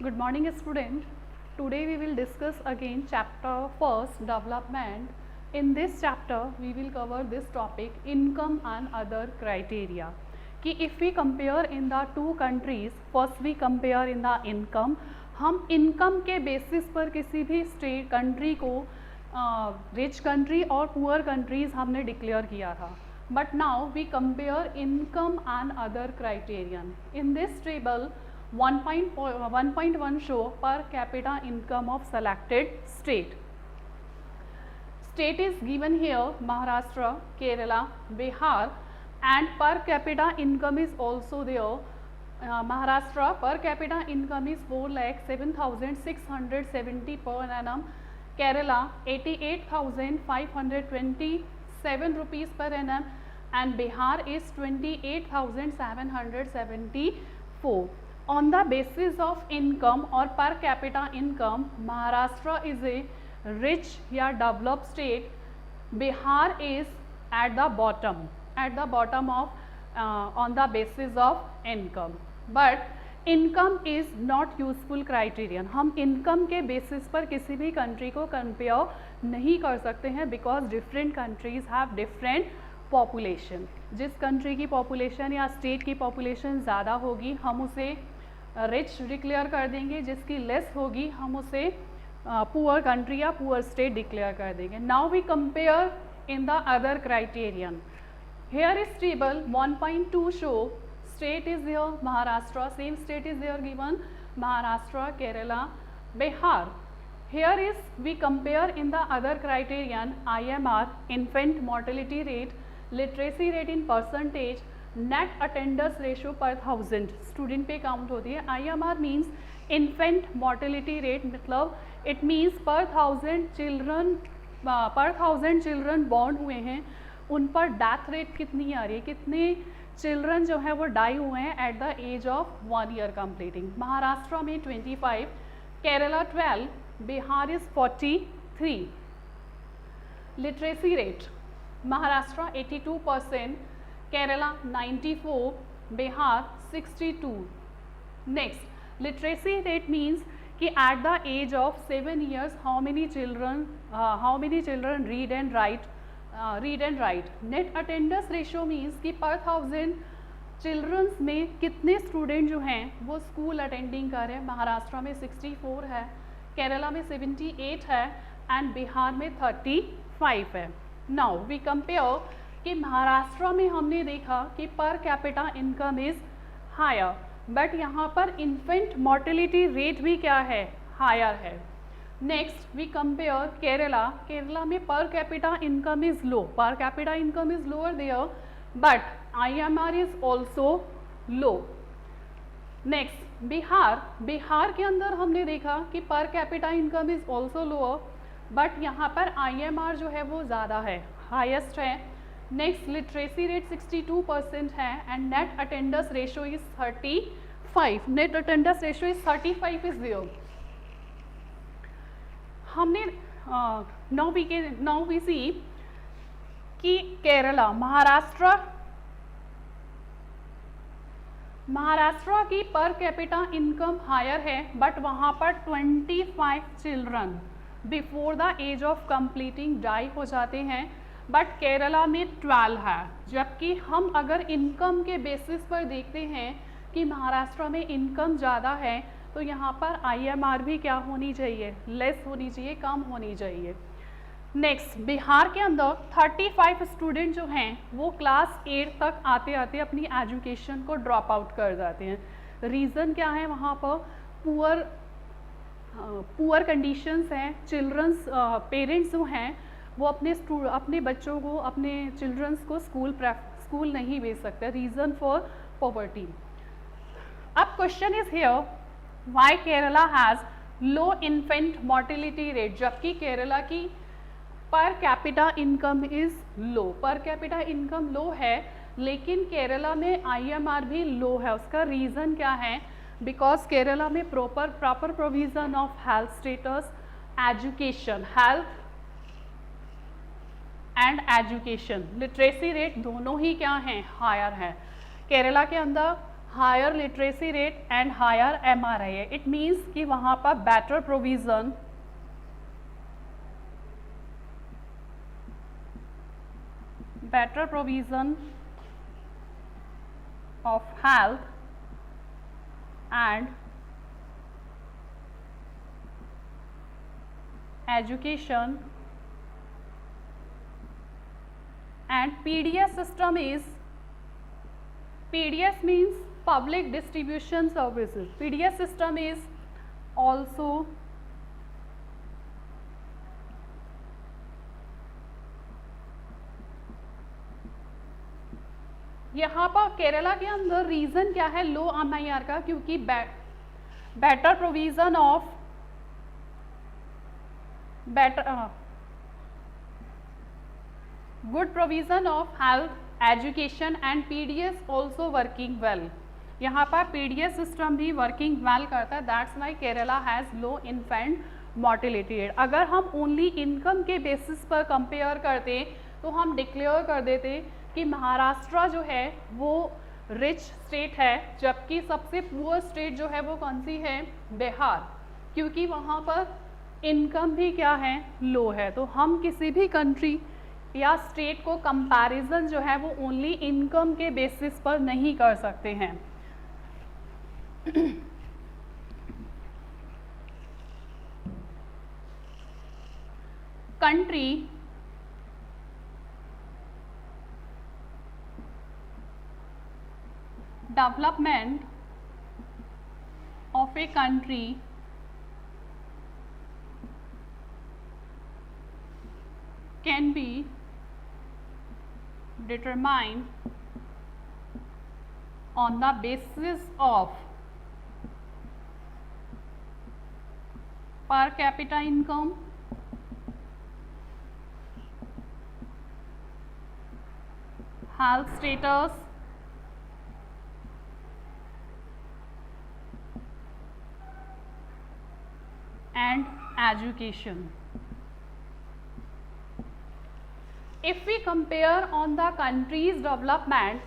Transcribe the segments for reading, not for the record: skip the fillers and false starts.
Good morning, student. Today we will discuss again chapter first, development. In this chapter we will cover this topic, income and other criteria. कि if we compare in the two countries, first we compare in the income. हम income के basis पर किसी भी state country को rich country और poor countries हमने declare किया था. But now we compare income and other criterion. In this table 1.1 show per capita income of selected state. State is given here Maharashtra, Kerala, Bihar, and per capita income is also there. Maharashtra per capita income is 4,07,670 per annum. Kerala 88,527 rupees per annum, and Bihar is 28,774. On the basis of income or per capita income, Maharashtra is a rich या developed state. Bihar is at the bottom of on the basis of income. But income is not useful criterion. हम income के basis पर किसी भी country को compare नहीं कर सकते हैं, because different countries have different population. जिस country की population या state की population ज़्यादा होगी हम उसे रिच डिक्लेयर कर देंगे, जिसकी लेस होगी हम उसे पुअर कंट्री या पुअर स्टेट डिक्लेयर कर देंगे. Now we compare in the other criterion. Here is table 1.2 show state is there Maharashtra, same state is there given Maharashtra, Kerala, Bihar. Here is we compare in the other criterion IMR, infant mortality rate, literacy rate in percentage, net attendance ratio per 1000 student पे count होती है. IMR means infant mortality rate, मतलब it means पर 1000 children born हुए हैं उन पर death rate कितनी आ रही है, कितने चिल्ड्रन जो है वो डाई हुए हैं at the age of 1 year completing. Maharashtra में 25, Kerala 12, Bihar is 43. Literacy rate Maharashtra 82%, Kerala 94, Bihar 62. Next, literacy rate means कि at the age of 7 years how many children read and write. Net attendance ratio means कि per 1000 children में कितने student जो हैं वो school attending कर रहे हैं. महाराष्ट्र में 64 है, केरला में 78 है and बिहार में 35 है. Now we compare कि महाराष्ट्र में हमने देखा कि per capita income is higher, but यहाँ पर इन्फेंट मोर्टेलिटी रेट भी क्या है, हायर है. नेक्स्ट वी कंपेयर केरला में पर capita income is low, per capita income is lower there, but IMR is also low. Next Bihar के अंदर हमने देखा कि per capita income is also lower, but यहाँ पर IMR जो है वो ज़्यादा है, हाइएस्ट है. नेक्स्ट लिटरेसी रेट 62% है and net attendance ratio is 35. Net attendance ratio is 35 is there. हमने नाउ वी सी कि केरला महाराष्ट्र की पर कैपिटा इनकम हायर है, बट वहाँ पर 25 children before the age of completing die हो जाते हैं, बट केरला में 12 है. जबकि हम अगर इनकम के बेसिस पर देखते हैं कि महाराष्ट्र में इनकम ज़्यादा है तो यहाँ पर IMR भी क्या होनी चाहिए, लेस होनी चाहिए, कम होनी चाहिए. नेक्स्ट बिहार के अंदर 35 स्टूडेंट जो हैं वो क्लास 8 तक आते आते अपनी एजुकेशन को ड्रॉप आउट कर जाते हैं. रीज़न क्या है, वहाँ पर पुअर कंडीशंस हैं. चिल्ड्रंस पेरेंट्स जो हैं वो अपने बच्चों को, अपने चिल्ड्रंस को स्कूल नहीं भेज सकते. Reason for poverty. अब question is here why Kerala has low infant mortality rate, जबकि केरला की per capita income is low. Per capita income लो है लेकिन केरला में IMR भी लो है. उसका रीज़न क्या है, बिकॉज केरला में proper provision of health status, education, health and education, literacy rate दोनों ही क्या हैं, हायर है. केरला के अंदर higher literacy rate and higher MRI है. इट मीन्स कि वहाँ पर better provision of health and education, and PDS system is, PDS means public distribution services. PDS system is also यहाँ पर केरला के अंदर रीज़न क्या है लो MIR का? क्योंकि better provision of good provision of health, education and PDS also working well. यहाँ पर PDS सिस्टम भी वर्किंग वेल करता है. That's why Kerala has low infant mortality rate. अगर हम ओनली इनकम के बेसिस पर कंपेयर करते तो हम डिक्लेयर कर देते कि महाराष्ट्र जो है वो रिच स्टेट है, जबकि सबसे पुअर स्टेट जो है वो कौन सी है? बिहार. क्योंकि वहाँ पर इनकम भी क्या है? लो है. तो हम किसी भी कंट्री या स्टेट को कंपैरिजन जो है वो ओनली इनकम के बेसिस पर नहीं कर सकते हैं. Country development of a country can be determined on the basis of per capita income, health status, and education. If we compare on the country's development,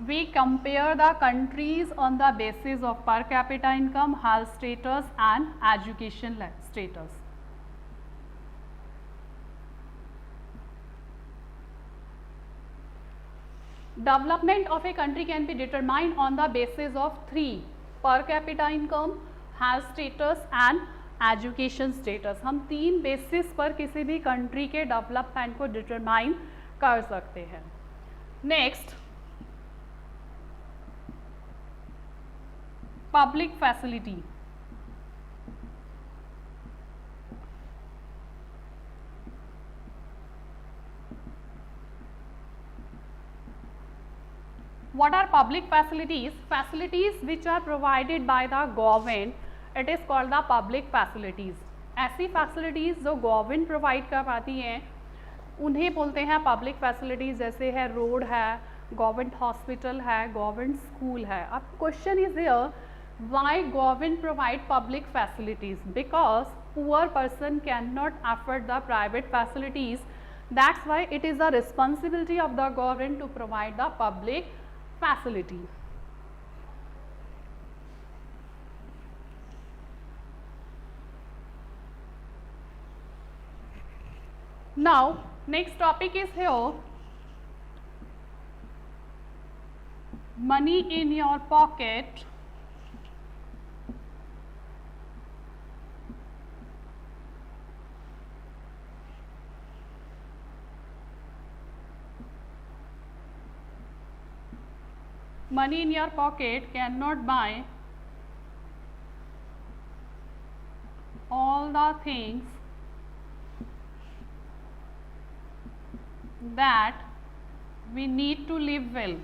we compare the countries on the basis of per capita income, health status and education status. Development of a country can be determined on the basis of three: per capita income, health status and education status. हम तीन basis पर किसी भी country के development को determine कर सकते हैं. Next, public facility. What are public facilities? Facilities which are provided by the government, it is called the public facilities. ऐसी फैसिलिटीज़ जो गवर्नमेंट प्रोवाइड कर पाती हैं उन्हें बोलते हैं पब्लिक फैसिलिटीज़. जैसे है रोड है, गवर्नमेंट हॉस्पिटल है, गवर्नमेंट स्कूल है. अब question is here, why government provide public facilities? Because poor person can not afford the private facilities. That's why it is the responsibility of the government to provide the public facility. Now, next topic is here, money in your pocket cannot buy all the things that we need to live well.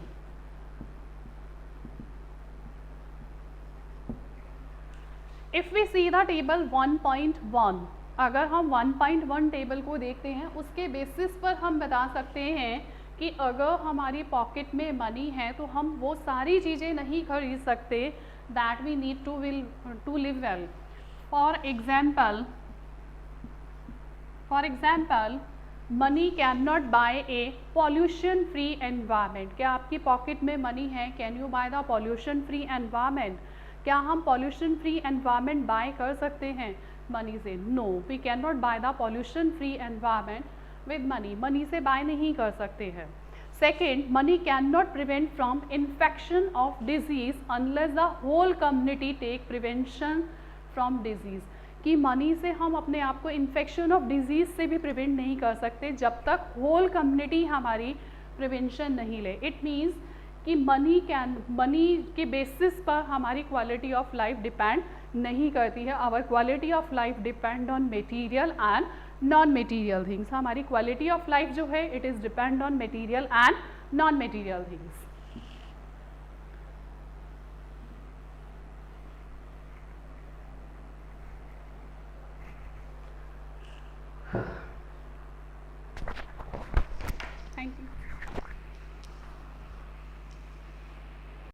If we see the table 1.1, अगर हम 1.1 table को देखते हैं उसके basis पर हम बता सकते हैं कि अगर हमारी पॉकेट में मनी है तो हम वो सारी चीज़ें नहीं खरीद सकते that we need to live well. For example money can not buy a pollution free environment. क्या आपकी पॉकेट में मनी है? Can you buy the pollution free environment? क्या हम पॉल्यूशन फ्री एनवायरनमेंट बाय कर सकते हैं मनी से? No, we can not buy the pollution free environment with money. Money से बाय नहीं कर सकते हैं। Second, money can not prevent from infection of disease unless the whole community take prevention from disease. कि money से हम अपने आप को इन्फेक्शन ऑफ डिजीज़ से भी प्रिवेंट नहीं कर सकते जब तक होल कम्युनिटी हमारी प्रिवेंशन नहीं ले। इट मीन्स कि मनी के बेसिस पर हमारी क्वालिटी ऑफ लाइफ डिपेंड नहीं करती है। Our quality of life depend on material and non material things. हमारी क्वालिटी ऑफ लाइफ जो है it is depend on material and non material things.